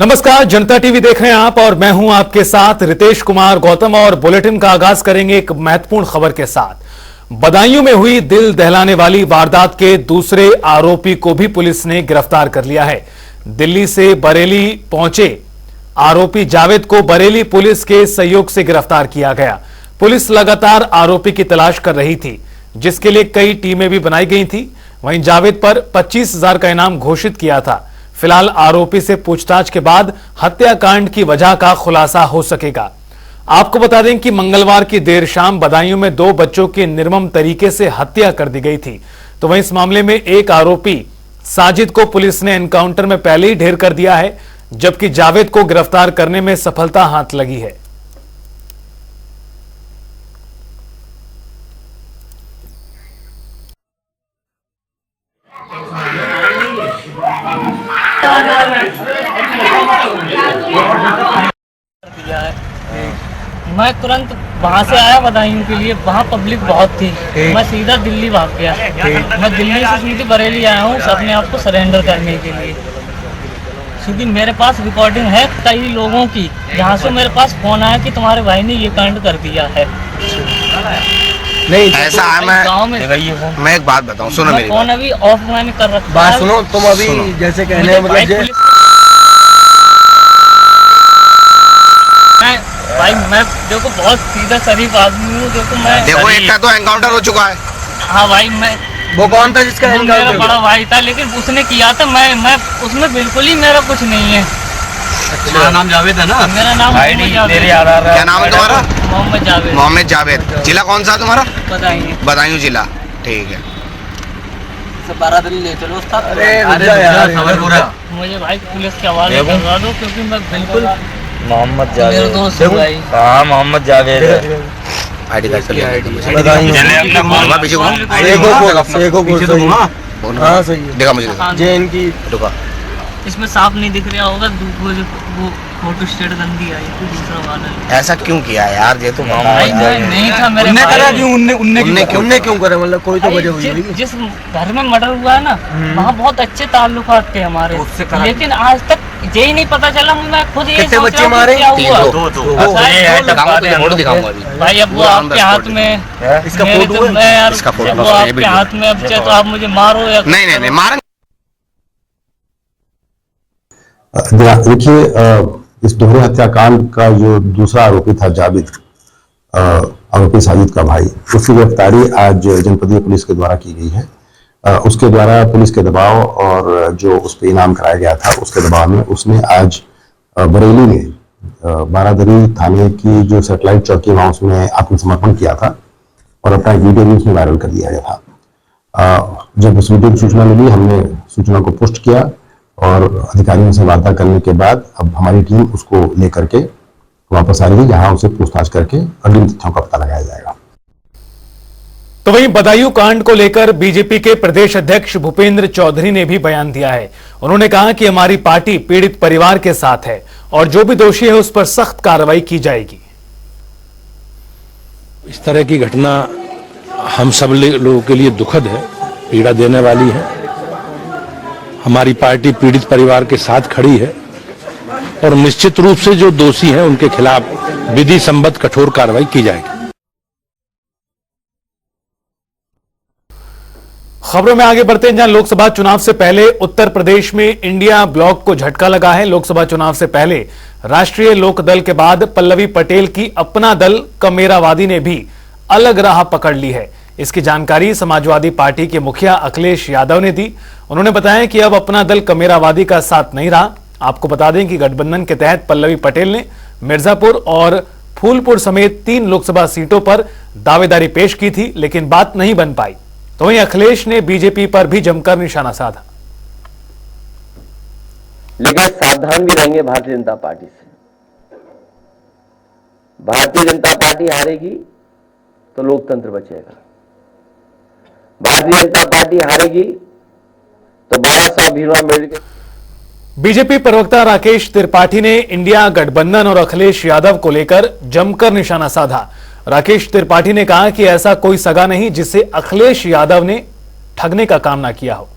नमस्कार, जनता टीवी देख रहे हैं आप और मैं हूं आपके साथ रितेश कुमार गौतम। और बुलेटिन का आगाज करेंगे एक महत्वपूर्ण खबर के साथ। बदायूं में हुई दिल दहलाने वाली वारदात के दूसरे आरोपी को भी पुलिस ने गिरफ्तार कर लिया है। दिल्ली से बरेली पहुंचे आरोपी जावेद को बरेली पुलिस के सहयोग से गिरफ्तार किया गया। पुलिस लगातार आरोपी की तलाश कर रही थी, जिसके लिए कई टीमें भी बनाई गई थी। वहीं जावेद पर 25,000 का इनाम घोषित किया था। फिलहाल आरोपी से पूछताछ के बाद हत्याकांड की वजह का खुलासा हो सकेगा। आपको बता दें कि मंगलवार की देर शाम बदायूं में 2 बच्चों की निर्मम तरीके से हत्या कर दी गई थी। तो वहीं इस मामले में एक आरोपी साजिद को पुलिस ने एनकाउंटर में पहले ही ढेर कर दिया है, जबकि जावेद को गिरफ्तार करने में सफलता हाथ लगी है। मैं तुरंत वहाँ से आया बदायूं के लिए, वहाँ पब्लिक बहुत थी। मैं सीधा दिल्ली भाग गया। मैं दिल्ली से सीधे बरेली आया हूँ अपने आप को सरेंडर करने के लिए, क्योंकि मेरे पास रिकॉर्डिंग है कई लोगों की, जहाँ से मेरे पास फोन आया कि तुम्हारे भाई ने ये कांड कर दिया है। नहीं ऐसा है। गाँव में मैं एक बात बताऊँ, सुनो मेरी फोन अभी ऑफ मैंने कर रखा। बात सुनो, तुम अभी जैसे कहने मतलब भाई मैं देखो बहुत सीधा शरीफ आदमी हूँ। देखो एक का तो एनकाउंटर हो चुका है। हाँ भाई, मैं वो कौन था जिसका मेरा बड़ा भाई था, लेकिन उसने किया था। मैं उसमें बिल्कुल ही मेरा कुछ नहीं है। तुम्हारा नाम जावेद है ना? मेरा नाम क्या नाम है तुम्हारा? मोहम्मद जावेद। मोहम्मद जावेद। जिला कौन सा तुम्हारा? बताइए। बदायूं जिला। ठीक है। 12 दिन ले चलो उस्ताद। मुझे भाई पुलिस के हवाले करवा दो, क्योंकि मैं बिल्कुल मोहम्मद जावेद। मेरे दोस्त है भाई। हाँ, मोहम्मद जावेद। आईडी कार्ड कर लिया। हाँ सही है। देखा मुझे। जे इनकी रुका। इसमें साफ नहीं दिख रहा होगा, वो फोटो स्टेट गंदी आई थी, दूसरा वाला है। ऐसा क्यों किया यार? ये तो भाई नहीं था मेरे उनने करा भाई। क्यों? उनने क्यों करा? मतलब कोई तो वजह हुई होगी। जिस घर में मर्डर हुआ है ना, वहाँ बहुत अच्छे ताल्लुकात थे हमारे, लेकिन आज तक यही नहीं पता चला। मैं खुद ये कितने सोच बच्चे रहा हूँ मारे? क्या हुआ। फोटो दिखाऊंगा अभी। भाई अब वो आपके हाथ में, इसका मेरे फोटो तो है? मैं यार, इसका फोटो जब वो आपके हाथ में, अब चाहे तो आप मुझे मारो या नहीं मारेंगे। देखिए, इस दोहरे हत्याकांड का जो दूसरा आरोपी था जावेद, आरोपी साजिद का भाई, उसकी गिरफ्तारी आज जनपदीय पुलिस के द्वारा की गई है। उसके द्वारा पुलिस के दबाव और जो उस पर इनाम कराया गया था, उसके दबाव में उसने आज बरेली में बारादरी थाने की जो सैटेलाइट चौकी वहां उसने आत्मसमर्पण किया था और अपना एक वीडियो भी उसने वायरल कर दिया गया था। जब उस वीडियो की सूचना मिली, हमने सूचना को पोस्ट किया और अधिकारियों से वार्ता करने के बाद अब हमारी टीम उसको लेकर के वापस आ रही है, जहां उसे पूछताछ करके अग्रिम तथ्यों का पता लगाया जाएगा। तो वहीं बदायूं कांड को लेकर बीजेपी के प्रदेश अध्यक्ष भूपेंद्र चौधरी ने भी बयान दिया है। उन्होंने कहा कि हमारी पार्टी पीड़ित परिवार के साथ है और जो भी दोषी है उस पर सख्त कार्रवाई की जाएगी। इस तरह की घटना हम सब लोगों के लिए दुखद है, पीड़ा देने वाली है। हमारी पार्टी पीड़ित परिवार के साथ खड़ी है और निश्चित रूप से जो दोषी हैं उनके खिलाफ विधि संबद्ध कठोर कार्रवाई की जाएगी। खबरों में आगे बढ़ते हैं, जहां लोकसभा चुनाव से पहले उत्तर प्रदेश में इंडिया ब्लॉक को झटका लगा है। लोकसभा चुनाव से पहले राष्ट्रीय लोक दल के बाद पल्लवी पटेल की अपना दल कमेरावादी ने भी अलग राह पकड़ ली है। इसकी जानकारी समाजवादी पार्टी के मुखिया अखिलेश यादव ने दी। उन्होंने बताया कि अब अपना दल कमेरावादी का साथ नहीं रहा। आपको बता दें कि गठबंधन के तहत पल्लवी पटेल ने मिर्जापुर और फूलपुर समेत 3 लोकसभा सीटों पर दावेदारी पेश की थी, लेकिन बात नहीं बन पाई। तो वहीं अखिलेश ने बीजेपी पर भी जमकर निशाना साधा। लेकिन सावधान भी रहेंगे भारतीय जनता पार्टी से। भारतीय जनता पार्टी हारेगी तो लोकतंत्र बचेगा। भारतीय जनता पार्टी हारेगी तो 1200 भीड़वा मिल के। बीजेपी प्रवक्ता राकेश त्रिपाठी ने इंडिया गठबंधन और अखिलेश यादव को लेकर जमकर निशाना साधा। राकेश त्रिपाठी ने कहा कि ऐसा कोई सगा नहीं जिसे अखिलेश यादव ने ठगने का काम ना किया हो।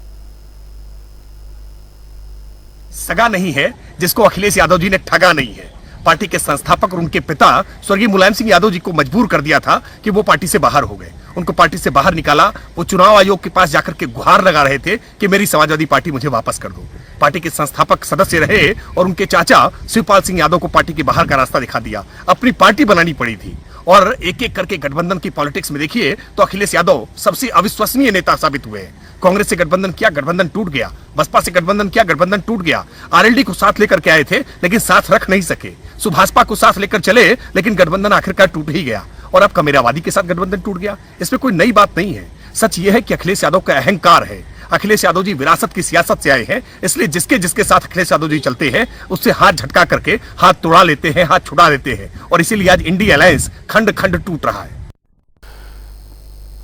सगा नहीं है जिसको अखिलेश यादव जी ने ठगा नहीं है। पार्टी के संस्थापक और उनके पिता स्वर्गीय मुलायम सिंह यादव जी को मजबूर कर दिया था कि वो पार्टी से बाहर हो गए। उनको पार्टी से बाहर निकाला। वो चुनाव आयोग के पास जाकर के गुहार लगा रहे थे कि मेरी समाजवादी पार्टी मुझे वापस कर दो। पार्टी के संस्थापक सदस्य रहे और उनके चाचा शिवपाल सिंह यादव को पार्टी के बाहर का रास्ता दिखा दिया। अपनी पार्टी बनानी पड़ी थी और एक एक करके गठबंधन की पॉलिटिक्स में देखिए तो अखिलेश यादव सबसे अविश्वसनीय नेता साबित हुए। कांग्रेस से गठबंधन किया, गठबंधन टूट गया। बसपा से गठबंधन किया, गठबंधन टूट गया। आरएलडी को साथ लेकर के आए थे लेकिन साथ रख नहीं सके। सुभाषपा को साथ लेकर चले लेकिन गठबंधन आखिरकार टूट ही गया और अब कमेरावादी के साथ गठबंधन टूट गया। इसमें कोई नई बात नहीं है। सच यह है कि अखिलेश यादव का अहंकार है। अखिलेश यादव जी विरासत की सियासत से आए हैं, इसलिए जिसके जिसके साथ अखिलेश यादव जी चलते हैं उससे हाथ झटका करके हाथ तोड़ा लेते हैं, हाथ छुड़ा लेते हैं और इसीलिए आज इंडी अलायंस खंड खंड टूट रहा है।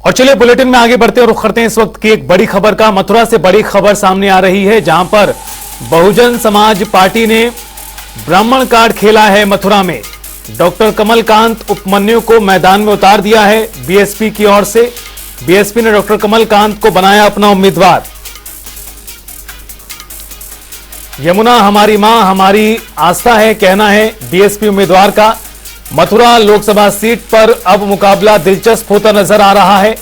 और चलिए बुलेटिन में आगे बढ़ते हैं और रुख करते हैं इस वक्त की एक बड़ी खबर का। मथुरा से बड़ी खबर सामने आ रही है जहां पर बहुजन समाज पार्टी ने ब्राह्मण कार्ड खेला है। मथुरा में डॉक्टर कमलकांत उपमन्यु को मैदान में उतार दिया है बीएसपी की ओर से। बीएसपी ने डॉक्टर कमलकांत को बनाया अपना उम्मीदवार। यमुना हमारी मां हमारी आस्था है कहना है बीएसपी उम्मीदवार का। मथुरा लोकसभा सीट पर अब मुकाबला दिलचस्प होता नजर आ रहा है।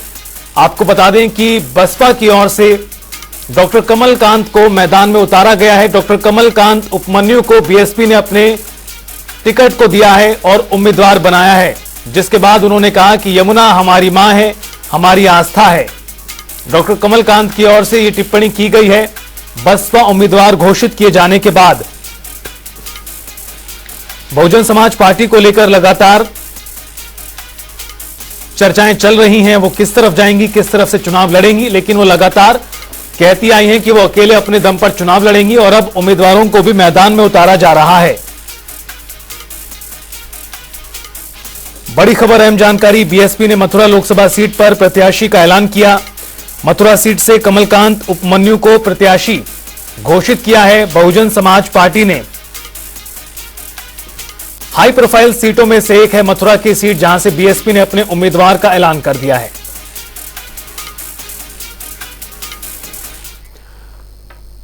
आपको बता दें कि बसपा की ओर से डॉक्टर कमलकांत को मैदान में उतारा गया है। डॉक्टर कमलकांत उपमन्यु को बीएसपी ने अपने टिकट को दिया है और उम्मीदवार बनाया है, जिसके बाद उन्होंने कहा कि यमुना हमारी मां है हमारी आस्था है। डॉक्टर कमलकांत की ओर से यह टिप्पणी की गई है बसपा उम्मीदवार घोषित किए जाने के बाद। बहुजन समाज पार्टी को लेकर लगातार चर्चाएं चल रही हैं, वो किस तरफ जाएंगी, किस तरफ से चुनाव लड़ेंगी, लेकिन वो लगातार कहती आई हैं कि वो अकेले अपने दम पर चुनाव लड़ेंगी और अब उम्मीदवारों को भी मैदान में उतारा जा रहा है। बड़ी खबर, अहम जानकारी। बीएसपी ने मथुरा लोकसभा सीट पर प्रत्याशी का ऐलान किया। मथुरा सीट से कमलकांत उपमन्यु को प्रत्याशी घोषित किया है बहुजन समाज पार्टी ने। हाई प्रोफाइल सीटों में से एक है मथुरा की सीट, जहां से बीएसपी ने अपने उम्मीदवार का ऐलान कर दिया है।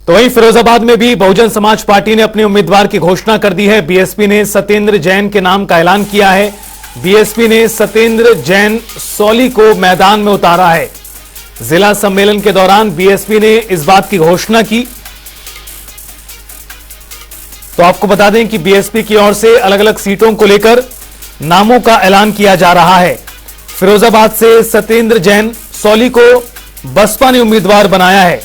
तो वहीं फिरोजाबाद में भी बहुजन समाज पार्टी ने अपने उम्मीदवार की घोषणा कर दी है। बीएसपी ने सत्येंद्र जैन के नाम का ऐलान किया है। बीएसपी ने सत्येंद्र जैन सौली को मैदान में उतारा है। जिला सम्मेलन के दौरान बीएसपी ने इस बात की घोषणा की। तो आपको बता दें कि बीएसपी की ओर से अलग अलग सीटों को लेकर नामों का ऐलान किया जा रहा है। फिरोजाबाद से सत्येंद्र जैन सौली को बसपा ने उम्मीदवार बनाया है।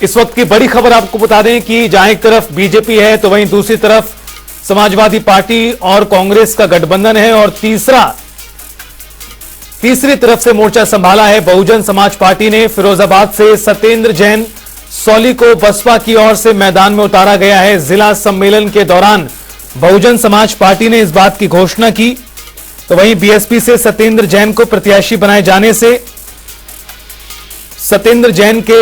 इस वक्त की बड़ी खबर आपको बता दें कि जहां एक तरफ बीजेपी है तो वहीं दूसरी तरफ समाजवादी पार्टी और कांग्रेस का गठबंधन है और तीसरी तरफ से मोर्चा संभाला है बहुजन समाज पार्टी ने। फिरोजाबाद से सत्येंद्र जैन सौली को बसपा की ओर से मैदान में उतारा गया है। जिला सम्मेलन के दौरान बहुजन समाज पार्टी ने इस बात की घोषणा की। तो वहीं बीएसपी से सत्येंद्र जैन को प्रत्याशी बनाए जाने से सत्येंद्र जैन के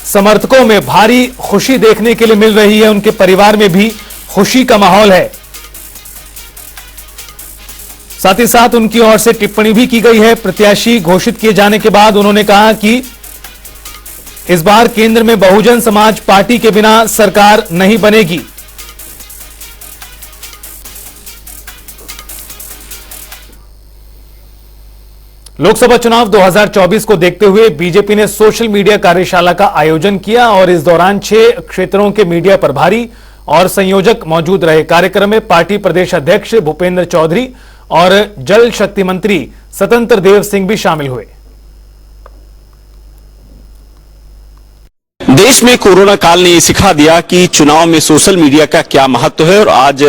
समर्थकों में भारी खुशी देखने के लिए मिल रही है। उनके परिवार में भी खुशी का माहौल है। साथ ही साथ उनकी ओर से टिप्पणी भी की गई है। प्रत्याशी घोषित किए जाने के बाद उन्होंने कहा कि इस बार केंद्र में बहुजन समाज पार्टी के बिना सरकार नहीं बनेगी। लोकसभा चुनाव 2024 को देखते हुए बीजेपी ने सोशल मीडिया कार्यशाला का आयोजन किया और इस दौरान 6 क्षेत्रों के मीडिया प्रभारी और संयोजक मौजूद रहे। कार्यक्रम में पार्टी प्रदेश अध्यक्ष भूपेंद्र चौधरी और जल शक्ति मंत्री स्वतंत्र देव सिंह भी शामिल हुए। देश में कोरोना काल ने सिखा दिया कि चुनाव में सोशल मीडिया का क्या महत्व है और आज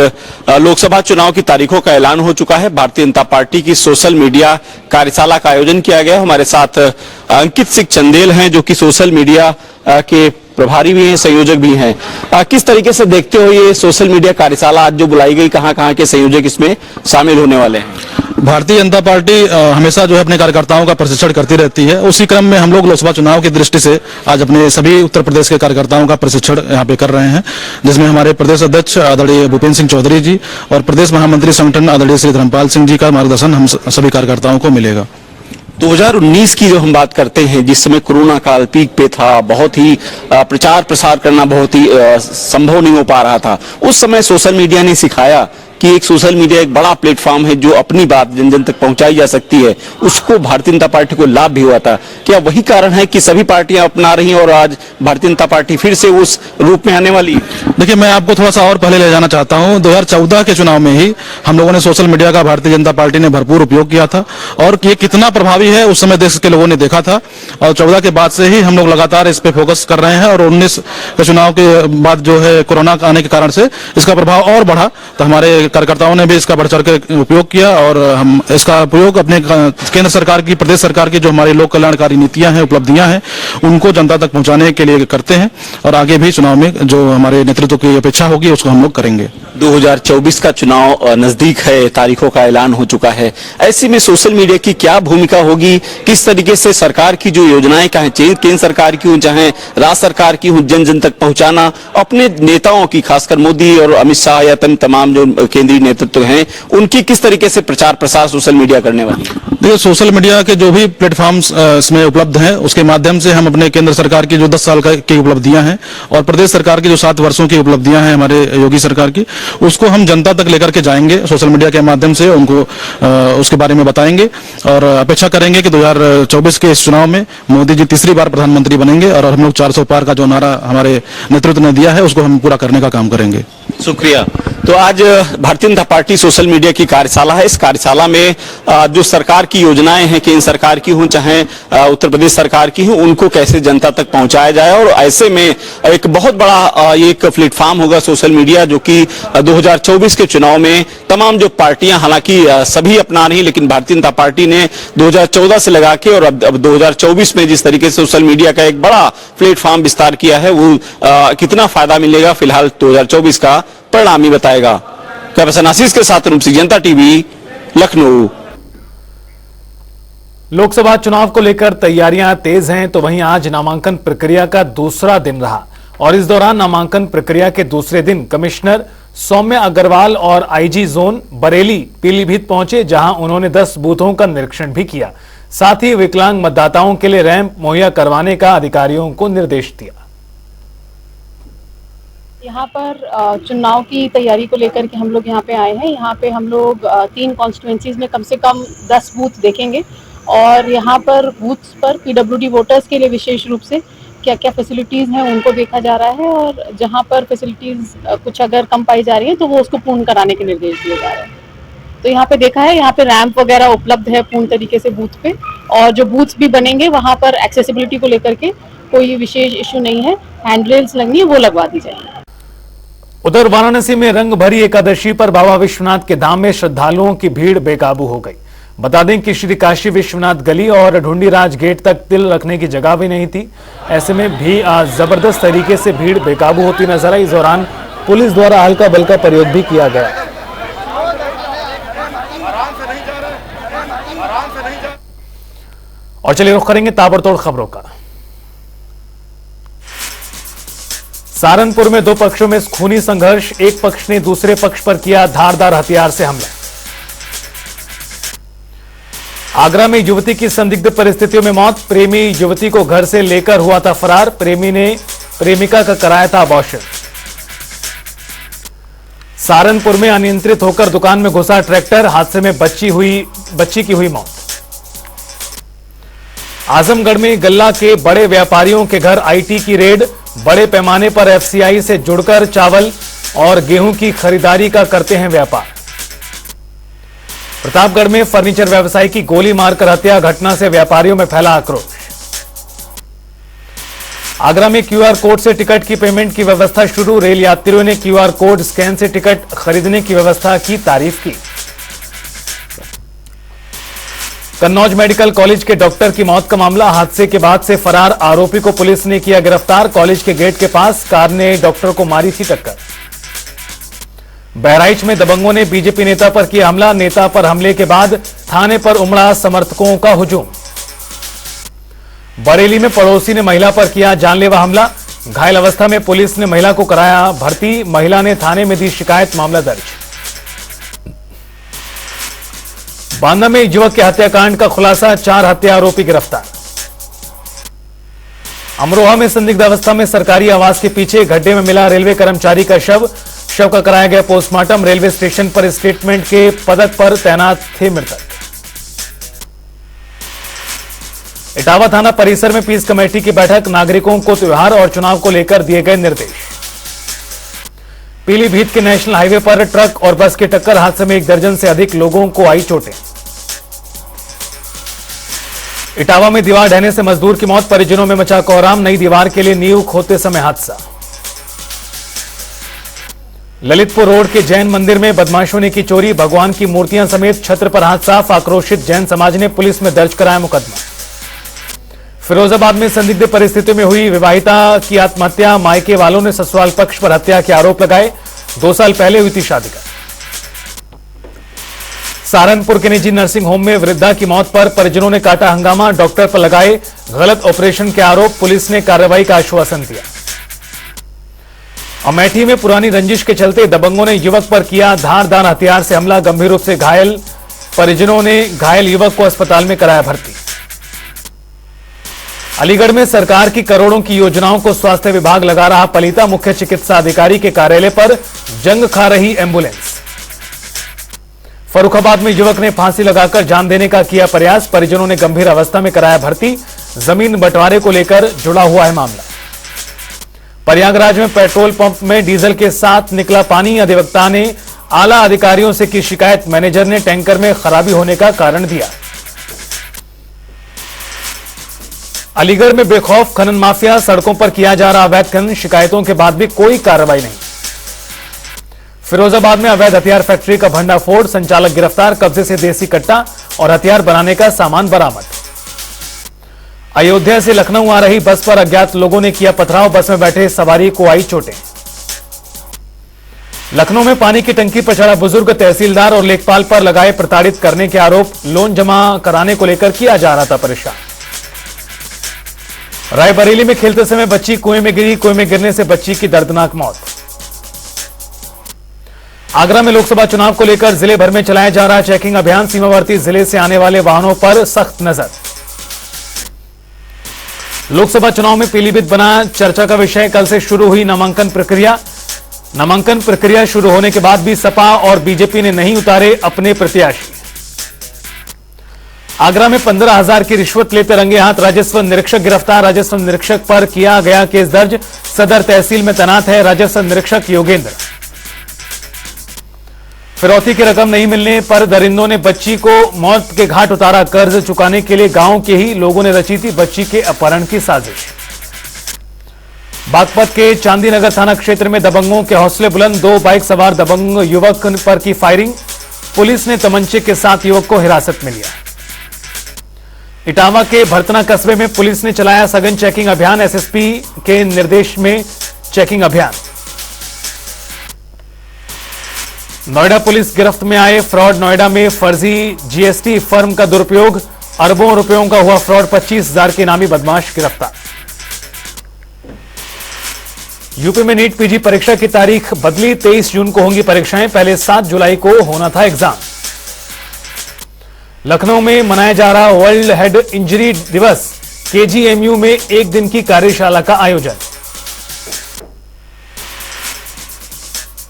लोकसभा चुनाव की तारीखों का ऐलान हो चुका है। भारतीय जनता पार्टी की सोशल मीडिया कार्यशाला का आयोजन किया गया। हमारे साथ अंकित सिंह चंदेल हैं जो कि सोशल मीडिया के प्रभारी भी हैं, संयोजक भी हैं। किस तरीके से देखते हो ये सोशल मीडिया कार्यशाला आज जो बुलाई गई, कहां के संयोजक इसमें शामिल होने वाले हैं? भारतीय जनता पार्टी हमेशा जो है अपने कार्यकर्ताओं का प्रशिक्षण करती रहती है। उसी क्रम में हम लोग लोकसभा चुनाव की दृष्टि से आज अपने सभी उत्तर प्रदेश के कार्यकर्ताओं का प्रशिक्षण यहाँ पे कर रहे हैं, जिसमें हमारे प्रदेश अध्यक्ष आदरणीय भूपेंद्र सिंह चौधरी जी और प्रदेश महामंत्री संगठन आदरणीय श्री धर्मपाल सिंह जी का मार्गदर्शन हम सभी कार्यकर्ताओं को मिलेगा। 2019 की जो हम बात करते हैं, जिस समय कोरोना काल पीक पे था, बहुत ही प्रचार प्रसार करना बहुत ही संभव नहीं हो पा रहा था। उस समय सोशल मीडिया ने सिखाया कि एक सोशल मीडिया एक बड़ा प्लेटफॉर्म है जो अपनी बात जन जन तक पहुंचाई जा सकती है। उसको भारतीय जनता पार्टी को लाभ भी हुआ था। क्या वही कारण है कि सभी पार्टियां अपना रही हैं और आज भारतीय जनता पार्टी फिर से उस रूप में आने वाली है? देखिए, मैं आपको थोड़ा सा और पहले ले जाना चाहता हूं। 2014 के चुनाव में ही हम लोगों ने सोशल मीडिया का भारतीय जनता पार्टी ने भरपूर उपयोग किया था और ये कितना प्रभावी है उस समय देश के लोगों ने देखा था। और 14 के बाद से ही हम लोग लगातार इस पे फोकस कर रहे हैं और 19 के चुनाव के बाद जो है कोरोना आने के कारण से इसका प्रभाव और बढ़ा, तो हमारे कार्यकर्ताओं ने भी इसका बढ़ चढ़ के उपयोग किया और हम इसका उपयोग अपने केंद्र सरकार की, प्रदेश सरकार की जो हमारी लोक कल्याणकारी नीतियां हैं, उपलब्धियां हैं, उनको जनता तक पहुंचाने के लिए करते हैं और आगे भी चुनाव में जो हमारे नेतृत्व की अपेक्षा होगी उसको हम लोग करेंगे। 2024 का चुनाव नजदीक है, तारीखों का ऐलान हो चुका है। ऐसे में सोशल मीडिया की क्या भूमिका होगी? किस तरीके से सरकार की जो योजनाएं, चाहे केंद्र सरकार की हो चाहे राज्य सरकार की हो, जन जन तक पहुंचाना, अपने नेताओं की, खासकर मोदी और अमित शाह या तमाम जो केंद्रीय नेतृत्व हैं, उनकी किस तरीके से प्रचार प्रसार सोशल मीडिया करने वाली है? देखिए, सोशल मीडिया के जो भी प्लेटफॉर्म्स इसमें उपलब्ध हैं उसके माध्यम से हम अपने केंद्र सरकार की जो 10 साल की उपलब्धियां हैं और प्रदेश सरकार की जो 7 वर्षों की उपलब्धियां हैं हमारे योगी सरकार की, उसको हम जनता तक लेकर के जाएंगे। सोशल मीडिया के माध्यम से उनको उसके बारे में बताएंगे और अपेक्षा करेंगे कि 2024 के इस चुनाव में मोदी जी तीसरी बार प्रधानमंत्री बनेंगे और हम लोग 400 पार का जो नारा हमारे नेतृत्व ने दिया है उसको हम पूरा करने का काम करेंगे। शुक्रिया। तो आज Bharatiya Janata party social media की कार्यशाला है। इस कार्यशाला में जो सरकार की योजनाएं हैं, केंद्र सरकार की हो चाहे उत्तर प्रदेश सरकार की हो, उनको कैसे जनता तक पहुंचाया जाए और ऐसे में एक बहुत बड़ा एक प्लेटफॉर्म होगा सोशल मीडिया, जो कि 2024 के चुनाव में तमाम जो पार्टियां, हालांकि सभी अपना रही, लेकिन भारतीय जनता पार्टी ने 2014 से लगा के और अब 2024 में जिस तरीके से सोशल मीडिया का एक बड़ा प्लेटफॉर्म विस्तार किया है, वो कितना फायदा मिलेगा फिलहाल 2024 का परिणाम ही बताएगा। कैप्टन आशीष के साथ रूप सिंह, जनता टीवी, लखनऊ। लोकसभा चुनाव को लेकर तैयारियां तेज हैं, तो वहीं आज नामांकन प्रक्रिया का दूसरा दिन रहा और इस दौरान नामांकन प्रक्रिया के दूसरे दिन कमिश्नर सौम्य अग्रवाल और आईजी जोन बरेली पीलीभीत पहुंचे, जहां उन्होंने 10 बूथों का निरीक्षण भी किया। साथ ही विकलांग मतदाताओं के लिए रैंप मुहैया करवाने का अधिकारियों को निर्देश दिया। यहाँ पर चुनाव की तैयारी को लेकर के हम लोग यहाँ पे आए हैं। यहाँ पे हम लोग 3 कॉन्स्टिट्यूएंसीज में कम से कम 10 बूथ देखेंगे और यहाँ पर बूथ्स पर पीडब्ल्यूडी वोटर्स के लिए विशेष रूप से क्या क्या फैसिलिटीज़ हैं उनको देखा जा रहा है और जहाँ पर फैसिलिटीज़ कुछ अगर कम पाई जा रही है तो वो उसको पूर्ण कराने के निर्देश दिए जा रहे हैं। तो यहाँ पे देखा है, यहाँ पे रैंप वगैरह उपलब्ध है पूर्ण तरीके से बूथ पे और जो बूथ्स भी बनेंगे वहाँ पर एक्सेसिबिलिटी को लेकर के कोई विशेष इशू नहीं है। हैंडरेल्स लगनी है वो लगवा दी जाएंगी। उधर वाराणसी में रंग भरी एकादशी पर बाबा विश्वनाथ के धाम में श्रद्धालुओं की भीड़ बेकाबू हो गई। बता दें कि श्री काशी विश्वनाथ गली और ढूंढीराज गेट तक तिल रखने की जगह भी नहीं थी। ऐसे में भी जबरदस्त तरीके से भीड़ बेकाबू होती नजर आई। इस दौरान पुलिस द्वारा हल्का बल का प्रयोग भी किया गया। और चलिए रुख करेंगे ताबड़तोड़ खबरों का। सहारनपुर में 2 पक्षों में खूनी संघर्ष, एक पक्ष ने दूसरे पक्ष पर किया धारदार हथियार से हमला। आगरा में युवती की संदिग्ध परिस्थितियों में मौत, प्रेमी युवती को घर से लेकर हुआ था फरार, प्रेमी ने प्रेमिका का कराया था अबॉर्शन। सहारनपुर में अनियंत्रित होकर दुकान में घुसा ट्रैक्टर, हादसे में बच्ची की हुई मौत। आजमगढ़ में गल्ला के बड़े व्यापारियों के घर आईटी की रेड, बड़े पैमाने पर एफसीआई से जुड़कर चावल और गेहूं की खरीदारी का करते हैं व्यापार। प्रतापगढ़ में फर्नीचर व्यवसायी की गोली मारकर हत्या, घटना से व्यापारियों में फैला आक्रोश। आगरा में क्यूआर कोड से टिकट की पेमेंट की व्यवस्था शुरू, रेल यात्रियों ने क्यूआर कोड स्कैन से टिकट खरीदने की व्यवस्था की तारीफ की। कन्नौज मेडिकल कॉलेज के डॉक्टर की मौत का मामला, हादसे के बाद से फरार आरोपी को पुलिस ने किया गिरफ्तार। कॉलेज के गेट के पास कार ने डॉक्टर को मारी थी टक्कर। बहराइच में दबंगों ने बीजेपी नेता पर किया हमला, नेता पर हमले के बाद थाने पर उमड़ा समर्थकों का हुजूम। बरेली में पड़ोसी ने महिला पर किया जानलेवा हमला, घायल अवस्था में पुलिस ने महिला को कराया भर्ती, महिला ने थाने में दी शिकायत, मामला दर्ज। बांदा में एक युवक के हत्याकांड का खुलासा, 4 हत्या आरोपी गिरफ्तार। अमरोहा में संदिग्ध अवस्था में सरकारी आवास के पीछे गड्ढे में मिला रेलवे कर्मचारी का शव का कराया गया पोस्टमार्टम। रेलवे स्टेशन पर स्टेटमेंट के पदक पर तैनात थे मृतक। इटावा थाना परिसर में पीस कमेटी की बैठक, नागरिकों को त्योहार और चुनाव को लेकर दिए गए निर्देश। पीलीभीत के नेशनल हाईवे पर ट्रक और बस की टक्कर, हादसे में 1 दर्जन से अधिक लोगों को आई चोटें। इटावा में दीवार ढहने से मजदूर की मौत, परिजनों में मचा कोहराम। नई दीवार के लिए नींव खोदते समय हादसा। ललितपुर रोड के जैन मंदिर में बदमाशों ने की चोरी, भगवान की मूर्तियां समेत छत्र पर हाथ साफ। आक्रोशित जैन समाज ने पुलिस में दर्ज कराया मुकदमा। फिरोजाबाद में संदिग्ध परिस्थितियों में हुई विवाहिता की आत्महत्या, मायके वालों ने ससुराल पक्ष पर हत्या के आरोप लगाए। 2 साल पहले हुई थी शादी का। सहारनपुर के निजी नर्सिंग होम में वृद्धा की मौत पर परिजनों ने काटा हंगामा, डॉक्टर पर लगाए गलत ऑपरेशन के आरोप, पुलिस ने कार्रवाई का आश्वासन दिया। अमेठी में पुरानी रंजिश के चलते दबंगों ने युवक पर किया धारदार हथियार से हमला, गंभीर रूप से घायल। परिजनों ने घायल युवक को अस्पताल में कराया भर्ती। अलीगढ़ में सरकार की करोड़ों की योजनाओं को स्वास्थ्य विभाग लगा रहा पलीता, मुख्य चिकित्सा अधिकारी के कार्यालय पर जंग खा रही एम्बुलेंस। फर्रुखाबाद में युवक ने फांसी लगाकर जान देने का किया प्रयास, परिजनों ने गंभीर अवस्था में कराया भर्ती। जमीन बंटवारे को लेकर जुड़ा हुआ है मामला। प्रयागराज में पेट्रोल पंप में डीजल के साथ निकला पानी, अधिवक्ता ने आला अधिकारियों से की शिकायत, मैनेजर ने टैंकर में खराबी होने का कारण दिया। अलीगढ़ में बेखौफ खनन माफिया, सड़कों पर किया जा रहा अवैध खनन, शिकायतों के बाद भी कोई कार्रवाई नहीं। फिरोजाबाद में अवैध हथियार फैक्ट्री का भंडाफोड़, संचालक गिरफ्तार, कब्जे से देसी कट्टा और हथियार बनाने का सामान बरामद। अयोध्या से लखनऊ आ रही बस पर अज्ञात लोगों ने किया पथराव, बस में बैठे सवारी को आई चोटें। लखनऊ में पानी की टंकी पर चढ़ा बुजुर्ग, तहसीलदार और लेखपाल पर लगाए प्रताड़ित करने के आरोप, लोन जमा कराने को लेकर किया जा रहा था परेशान। रायबरेली में खेलते समय बच्ची कुएं में गिरी, कुएं में गिरने से बच्ची की दर्दनाक मौत। आगरा में लोकसभा चुनाव को लेकर जिले भर में चलाया जा रहा चेकिंग अभियान, सीमावर्ती जिले से आने वाले वाहनों पर सख्त नजर। लोकसभा चुनाव में पीलीभीत बना चर्चा का विषय, कल से शुरू हुई नामांकन प्रक्रिया। नामांकन प्रक्रिया शुरू होने के बाद भी सपा और बीजेपी ने नहीं उतारे अपने प्रत्याशी। आगरा में 15,000 की रिश्वत लेते रंगे हाथ राजस्व निरीक्षक गिरफ्तार, राजस्व निरीक्षक पर किया गया केस दर्ज, सदर तहसील में तैनात है राजस्व निरीक्षक योगेंद्र। फिरौती की रकम नहीं मिलने पर दरिंदों ने बच्ची को मौत के घाट उतारा, कर्ज चुकाने के लिए गांव के ही लोगों ने रची थी बच्ची के अपहरण की साजिश। बागपत के चांदीनगर थाना क्षेत्र में दबंगों के हौसले बुलंद, 2 बाइक सवार दबंग युवक पर की फायरिंग, पुलिस ने तमंचे के साथ युवक को हिरासत में लिया। इटावा के भरतना कस्बे में पुलिस ने चलाया सघन चेकिंग अभियान, एसएसपी के निर्देश में चेकिंग अभियान। नोएडा पुलिस गिरफ्त में आए फ्रॉड, नोएडा में फर्जी जीएसटी फर्म का दुरुपयोग, अरबों रुपयों का हुआ फ्रॉड, 25,000 के इनामी बदमाश गिरफ्तार। यूपी में नीट पीजी परीक्षा की तारीख बदली, 23 जून को होंगी परीक्षाएं, पहले 7 जुलाई को होना था एग्जाम। लखनऊ में मनाया जा रहा वर्ल्ड हेड इंजरी दिवस, केजीएमयू में 1 दिन की कार्यशाला का आयोजन।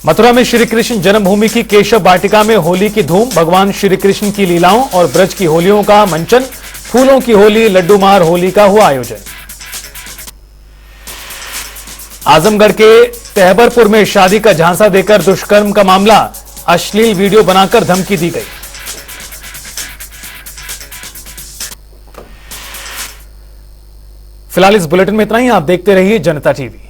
मथुरा में श्री कृष्ण जन्मभूमि की केशव वाटिका में होली की धूम, भगवान श्री कृष्ण की लीलाओं और ब्रज की होलियों का मंचन, फूलों की होली, लड्डू मार होली का हुआ आयोजन। आजमगढ़ के तहबरपुर में शादी का झांसा देकर दुष्कर्म का मामला, अश्लील वीडियो बनाकर धमकी दी गई। फिलहाल इस बुलेटिन में इतना ही, आप देखते रहिए जनता टीवी।